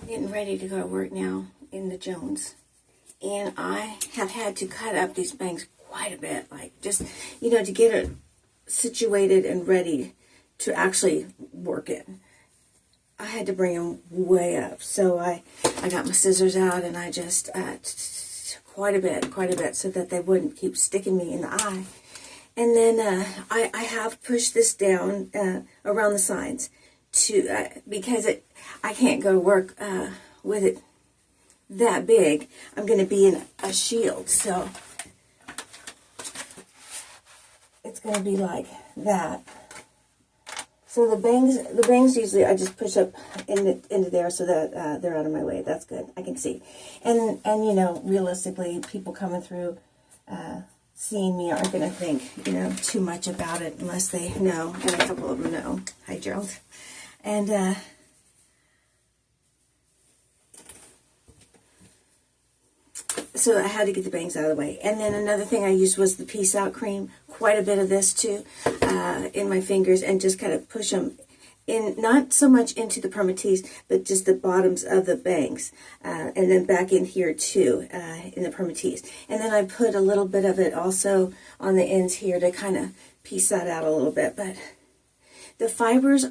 Getting ready to go to work now in the Jones, and I have had to cut up these bangs quite a bit, like just, you know, to get it situated and ready to actually work it. I had to bring them way up, so I got my scissors out, and I just quite a bit so that they wouldn't keep sticking me in the eye. And then I have pushed this down around the sides to because I can't go to work with it that big. I'm going to be in a shield, so it's going to be like that. So the bangs usually I just push up into there so that they're out of my way. That's good. I can see, and you know, realistically, people coming through seeing me aren't going to think, you know, too much about it unless they know, and a couple of them know. Hi, Gerald. And so I had to get the bangs out of the way. And then another thing I used was the Peace Out cream. Quite a bit of this too in my fingers, and just kind of push them in, not so much into the permatease, but just the bottoms of the bangs, and then back in here too, in the permatease. And then I put a little bit of it also on the ends here to kind of piece that out a little bit. But the fibers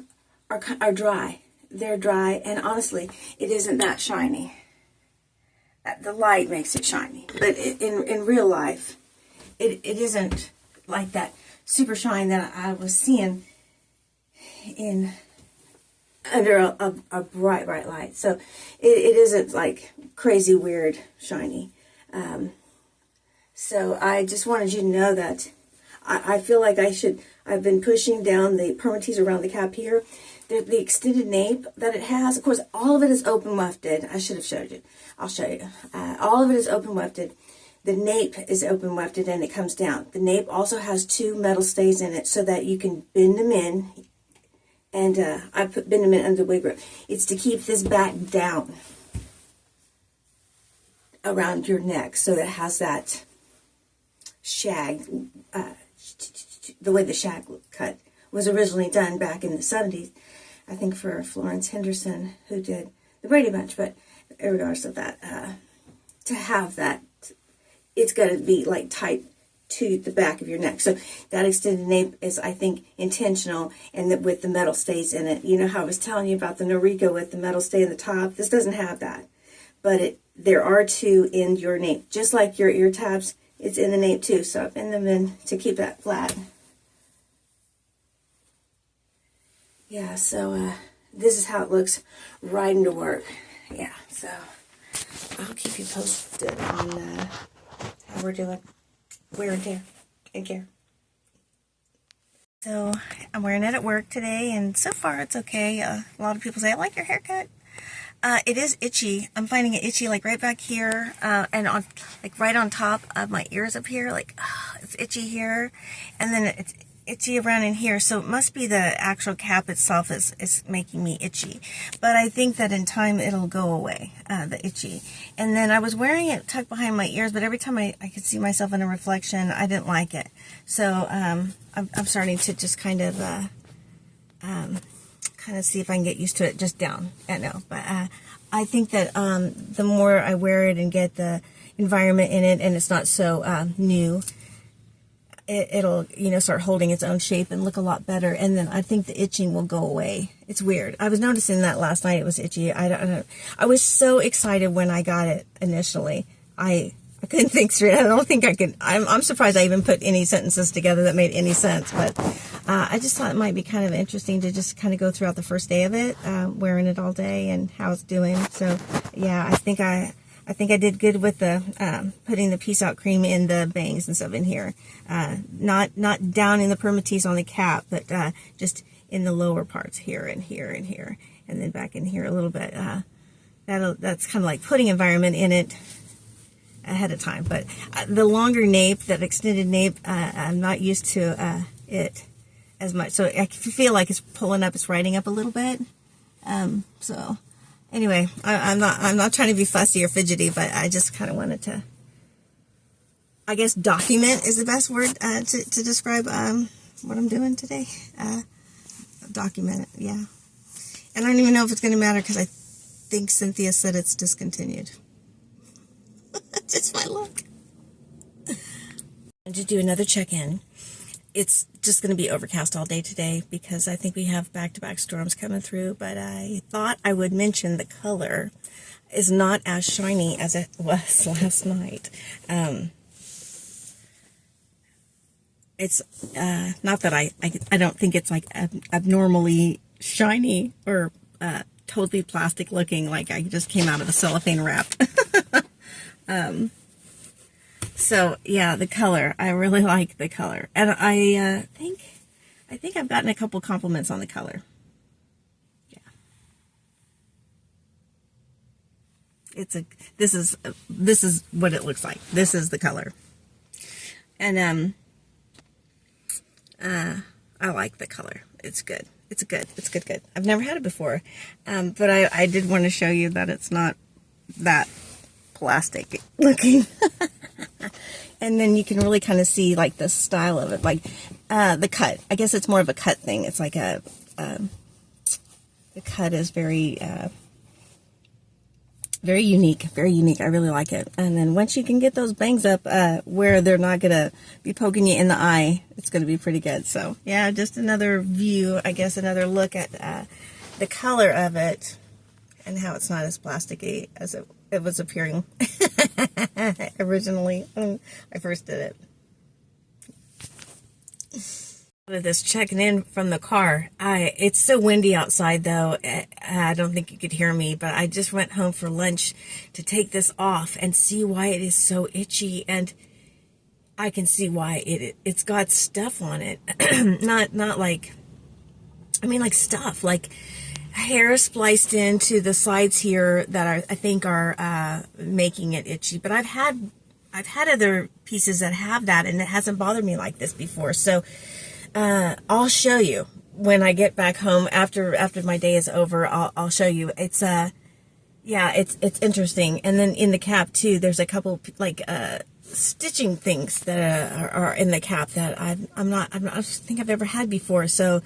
are dry. They're dry, and honestly, it isn't that shiny. The light makes it shiny, but in real life, it isn't like that super shine that I was seeing in under a bright light. So it isn't like crazy weird shiny. So I just wanted you to know that I feel like I've been pushing down the permatease around the cap here. The extended nape that it has, of course, all of it is open wefted. I should have showed you. I'll show you. All of it is open wefted. The nape is open wefted, and it comes down. The nape also has 2 metal stays in it so that you can bend them in. And I bend them in under the wig grip. It's to keep this back down around your neck, so it has that shag, the way the shag cut was originally done back in the 70s. I think for Florence Henderson, who did the Brady Bunch. But regardless of that, to have that, it's got to be like tight to the back of your neck. So that extended nape is, I think, intentional, and with the metal stays in it. You know how I was telling you about the Noriko with the metal stay in the top? This doesn't have that, but there are 2 in your nape, just like your ear tabs. It's in the nape too. So I bend them in to keep that flat. Yeah, so this is how it looks riding to work. Yeah, so I'll keep you posted on how we're doing. Wear and tear and care. So I'm wearing it at work today, and so far it's okay. A lot of people say, I like your haircut. It is itchy. I'm finding it itchy, like right back here, and on, like right on top of my ears up here. Like it's itchy here, and then it's itchy around in here. So it must be the actual cap itself is making me itchy. But I think that in time it'll go away, the itchy. And then I was wearing it tucked behind my ears, but every time I could see myself in a reflection, I didn't like it. So I'm starting to just kind of see if I can get used to it just down. I know, but I think that the more I wear it and get the environment in it, and it's not so new, it'll, you know, start holding its own shape and look a lot better. And then I think the itching will go away. It's weird. I was noticing that last night. It was itchy. I was so excited when I got it initially. I couldn't think straight. I don't think I could. I'm surprised I even put any sentences together that made any sense. But I just thought it might be kind of interesting to just kind of go throughout the first day of it, wearing it all day and how it's doing. So yeah, I think I did good with the putting the Peace Out cream in the bangs and stuff in here. Not down in the permatease on the cap, but just in the lower parts here and here and here, and then back in here a little bit. That's kind of like putting environment in it ahead of time. But the longer nape, that extended nape, I'm not used to it as much. So I feel like it's pulling up, it's riding up a little bit. So anyway, I'm not trying to be fussy or fidgety, but I just kind of wanted to, I guess, document is the best word to describe what I'm doing today. Document it, yeah. And I don't even know if it's going to matter, because think Cynthia said it's discontinued. Just my luck. And to do another check-in. It's just going to be overcast all day today because I think we have back-to-back storms coming through, but I thought I would mention the color is not as shiny as it was last night. It's not that I don't think it's like abnormally shiny or totally plastic looking, like I just came out of a cellophane wrap. So yeah, the color, I really like the color, and I think I've gotten a couple compliments on the color. Yeah, this is what it looks like. This is the color, and I like the color. It's good. It's good. I've never had it before, but I did want to show you that it's not that plastic looking. And then you can really kind of see like the style of it, like the cut. I guess it's more of a cut thing. It's like the cut is very very unique. I really like it. And then once you can get those bangs up where they're not gonna be poking you in the eye, it's gonna be pretty good. So yeah, just another view, I guess, another look at the color of it and how it's not as plasticky as it was appearing originally when I first did it. This checking in from the car. It's so windy outside though. I don't think you could hear me, but I just went home for lunch to take this off and see why it is so itchy, and I can see why it's got stuff on it. not like, I mean like stuff like hair spliced into the sides here that I think are making it itchy. But I've had other pieces that have that, and it hasn't bothered me like this before. So I'll show you when I get back home after my day is over. I'll show you. It's yeah, it's interesting. And then in the cap too, there's a couple like stitching things that are in the cap that I don't think I've ever had before. So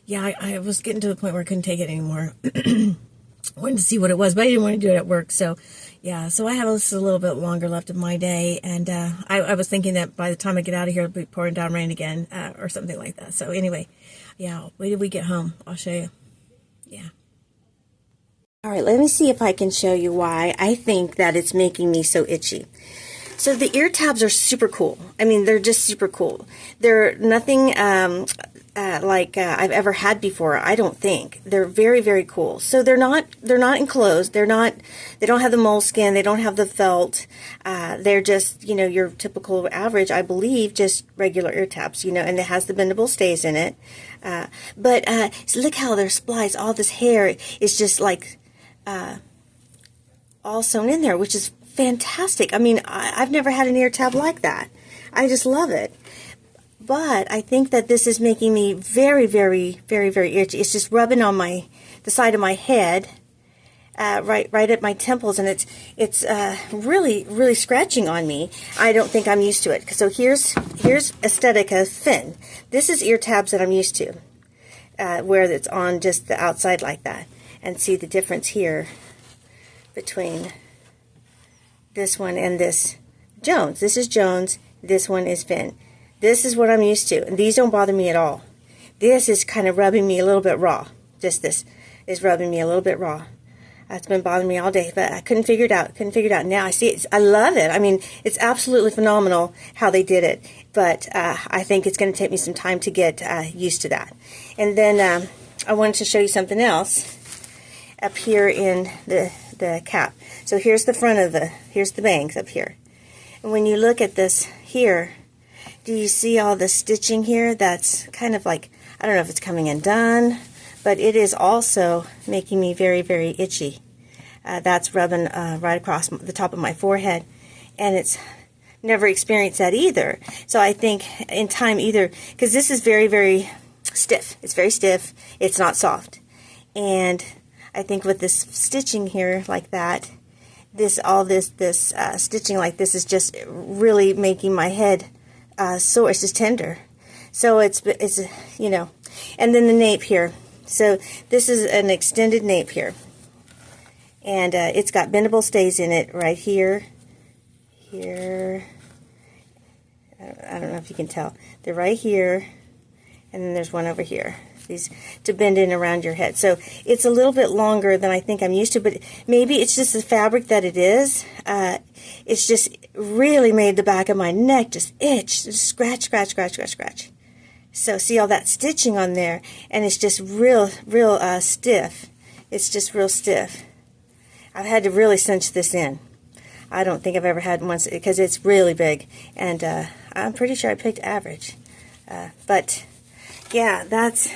yeah, I was getting to the point where I couldn't take it anymore. Wanted to see what it was, but I didn't want to do it at work. So yeah, so I have just a little bit longer left of my day, and I was thinking that by the time I get out of here, it'll be pouring down rain again, or something like that. So anyway, yeah, wait till we get home. I'll show you. Yeah. All right, let me see if I can show you why I think that it's making me so itchy. So the ear tabs are super cool. I mean, they're just super cool. They're nothing like I've ever had before. I don't think. They're very, very cool. So they're not enclosed. They don't have the moleskin. They don't have the felt. They're just, you know, your typical average, I believe, just regular ear tabs, you know, and it has the bendable stays in it. But so look how they're spliced. All this hair is just like all sewn in there, which is fantastic. I mean, I've never had an ear tab like that. I just love it. But I think that this is making me very, very, very, very itchy. It's just rubbing on the side of my head, right at my temples, and it's really, really scratching on me. I don't think I'm used to it. So here's Estetica thin. This is ear tabs that I'm used to, where it's on just the outside like that. And see the difference here between this one and this Jones. This is Jones. This one is Finn. This is what I'm used to, and these don't bother me at all. This is kind of rubbing me a little bit raw. Just this is rubbing me a little bit raw. That's been bothering me all day, but I couldn't figure it out. Now I see it. I love it. I mean, it's absolutely phenomenal how they did it, but I think it's going to take me some time to get used to that. And then I wanted to show you something else up here in the cap. So here's the front of here's the bangs up here. And when you look at this here, do you see all the stitching here? That's kind of like, I don't know if it's coming undone, but it is also making me very, very itchy. That's rubbing right across the top of my forehead, and it's never experienced that either. So I think in time either, because this is very, very stiff. It's very stiff. It's not soft. And I think with this stitching here like that, this stitching like this is just really making my head sore. It's just tender. So it's you know, and then the nape here. So this is an extended nape here, And it's got bendable stays in it right here, here. I don't know if you can tell. They're right here, and then there's one over here. These to bend in around your head. So it's a little bit longer than I think I'm used to, but maybe it's just the fabric that it is. It's just really made the back of my neck just itch, just scratch, scratch, scratch, scratch, scratch. So see all that stitching on there, and it's just real stiff. It's just real stiff. I've had to really cinch this in. I don't think I've ever had one because it's really big, and I'm pretty sure I picked average. But yeah, that's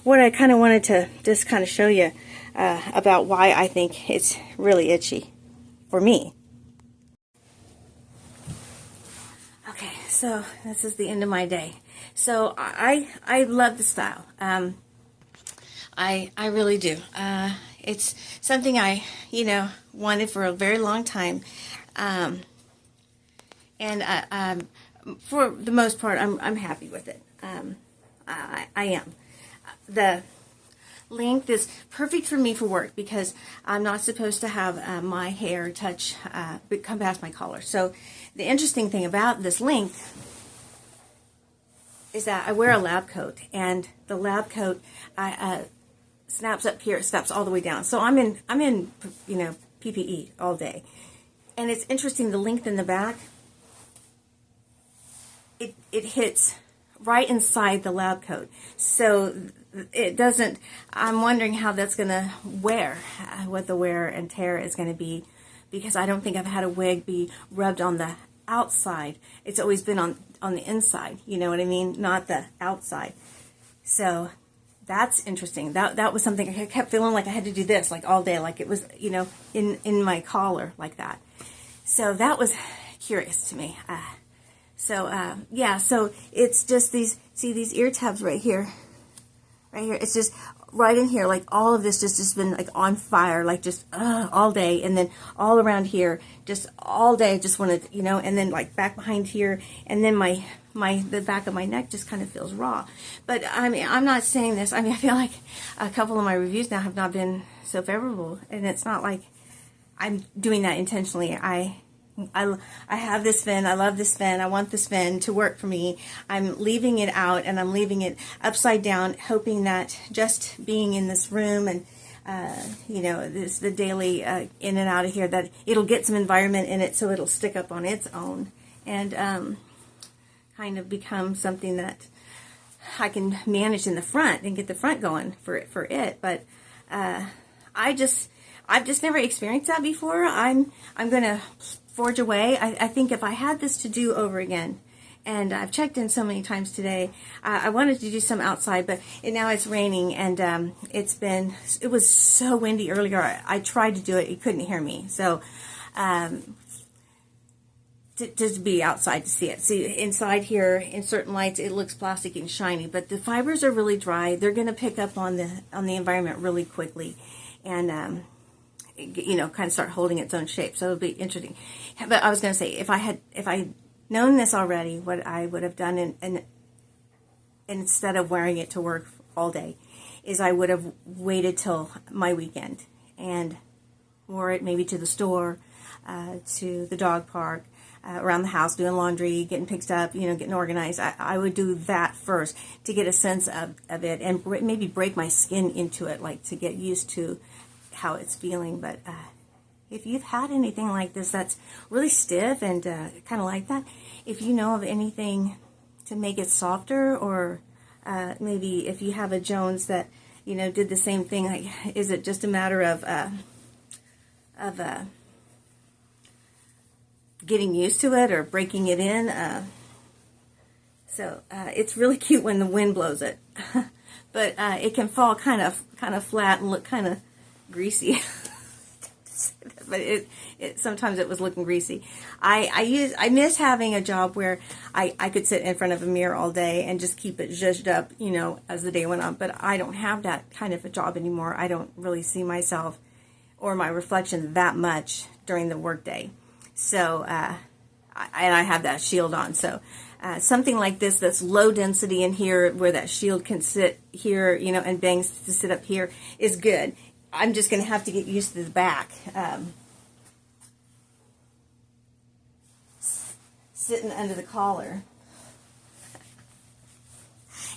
what I kind of wanted to just kind of show you about why I think it's really itchy for me. Okay, so this is the end of my day. So I love the style. I really do. It's something I wanted for a very long time, and for the most part I'm happy with it. I am. The length is perfect for me for work because I'm not supposed to have my hair come past my collar. So the interesting thing about this length is that I wear a lab coat, and the lab coat snaps up here, it snaps all the way down. So I'm in PPE all day. And it's interesting, the length in the back, it hits right inside the lab coat. So it doesn't, I'm wondering how that's going to wear, what the wear and tear is going to be, because I don't think I've had a wig be rubbed on the outside. It's always been on the inside, you know what I mean? Not the outside. So that's interesting. That was something I kept feeling like I had to do this like all day, like it was, in my collar like that. So that was curious to me. Yeah, so it's just these ear tabs right here. It's just right in here, like all of this just been like on fire, like just all day, and then all around here, just all day, just wanted, and then like back behind here, and then the back of my neck just kind of feels raw. But I mean, I'm not saying this. I mean, I feel like a couple of my reviews now have not been so favorable, and it's not like I'm doing that intentionally. I have this fin. I love this fin. I want this fin to work for me. I'm leaving it out, and I'm leaving it upside down, hoping that just being in this room and this the daily in and out of here, that it'll get some environment in it, so it'll stick up on its own and kind of become something that I can manage in the front and get the front going for it. But I've just never experienced that before. I'm gonna forge away. I think if I had this to do over again, and I've checked in so many times today, I wanted to do some outside, but now it's raining, and it was so windy earlier. I tried to do it, you couldn't hear me. So to be outside to see it. See, inside here in certain lights it looks plastic and shiny, but the fibers are really dry. They're going to pick up on the environment really quickly, and kind of start holding its own shape. So it'll be interesting. But I was going to say, if I known this already, what I would have done and instead of wearing it to work all day, is I would have waited till my weekend and wore it maybe to the store, to the dog park, around the house, doing laundry, getting picked up, getting organized. I would do that first to get a sense of it, and maybe break my skin into it, like to get used to how it's feeling. But if you've had anything like this that's really stiff and kind of like that, if you know of anything to make it softer, or maybe if you have a Jones that did the same thing, like, is it just a matter of getting used to it or breaking it in? So it's really cute when the wind blows it, but it can fall kind of flat and look kind of greasy. But it sometimes it was looking greasy. I miss having a job where I could sit in front of a mirror all day and just keep it zhuzhed up, as the day went on. But I don't have that kind of a job anymore. I don't really see myself or my reflection that much during the workday. So, and I have that shield on. So, something like this that's low density in here, where that shield can sit here, and bangs to sit up here, is good. I'm just going to have to get used to the back. Sitting under the collar.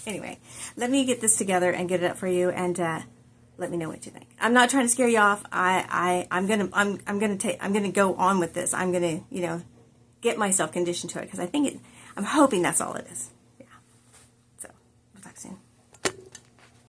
Anyway, let me get this together and get it up for you, and let me know what you think. I'm not trying to scare you off. I'm gonna go on with this. I'm gonna, you know, get myself conditioned to it, because I'm hoping that's all it is. Yeah. So, we'll talk soon.